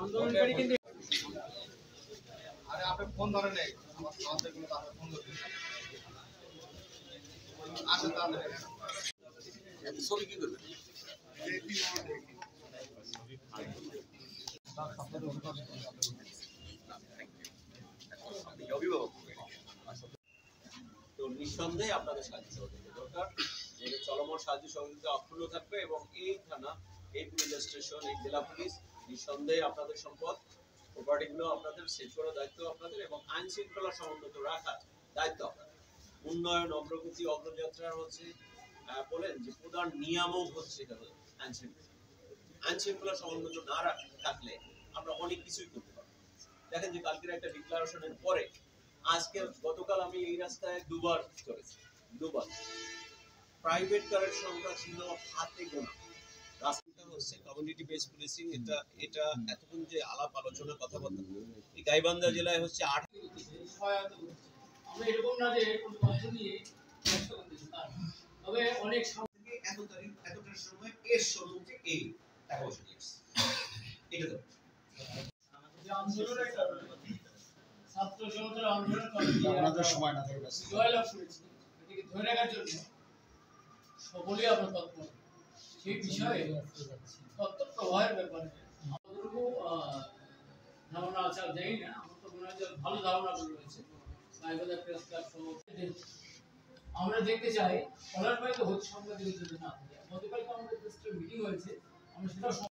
আন্দোলনকারী কিন্তু আরে আপনি ফোন ধরে নেই আমার সাথে কোনো আপনি ফোন ধরতে আসেন তাহলে ছবি কি করবেন দেখি তো নিঃসন্দেহে আপনাদের সাহায্য সহযোগিতা দরকার, যে চলমান সাহায্য সহযোগিতা অক্ষুণ্ণ থাকবে এবং এই থানা, এই পুলিশ স্টেশন, এই জেলা পুলিশ নিঃসন্দেহে আপনাদের সম্পদ, প্রপার্টিগুলো আপনাদের সেভ করার দায়িত্ব আপনাদের এবং আইন শৃঙ্খলা সমুন্নত রাখার দায়িত্ব আপনাদের। উন্নয়ন, অগ্রগতি, অগ্রযাত্রার হচ্ছে বলেন যে প্রধান নিয়ামক হচ্ছে আইন শৃঙ্খলা। আইন শৃঙ্খলা সমুন্নত না থাকলে আমরা অনেক কিছুই করতে পারবো। দেখেন যে কালকের একটা ডিক্লারেশনের পরে আজকে গতকাল আমি এই রাস্তায় দুবার চলেছি, দুবার প্রাইভেট কারের সংখ্যা ছিল হাতে গোনা। রাস্তাটা হচ্ছে কমিউনিটি বেস পুলিশিং। এটা এতক্ষণ যে আলাপ আলোচনা কথাবার্তা এই গাইবান্ধা জেলায় হচ্ছে 8 আমরা এরকম না যে কোনো তথ্য নিয়ে চেষ্টা করতেছি না, তবে অনেক থেকে এত তারিখ এতটার সময় এর সম্মুখে এই টাকা পয়সা দিয়েছে। এটা তো আন্দোলনের কারণে ছাত্র জনতার আন্দোলনের কারণে আমাদের সময় না থাকে জয়লাভ করেছি, এটিকে ধরে রাখার জন্য সকলেই আমরা তৎপর। সেই বিষয়ে তথ্য প্রবাহের ব্যাপারে আমাদেরও ধারণা আছে, আর জানি না, আমার তো মনে হয় যে ভালো ধারণাগুলো রয়েছে। প্রেস ক্লাব সহ আমরা দেখতে চাই কলার বাইরে হচ্ছে সংবাদ না। গতকালকে আমাদের মিটিং হয়েছে, আমরা সেটা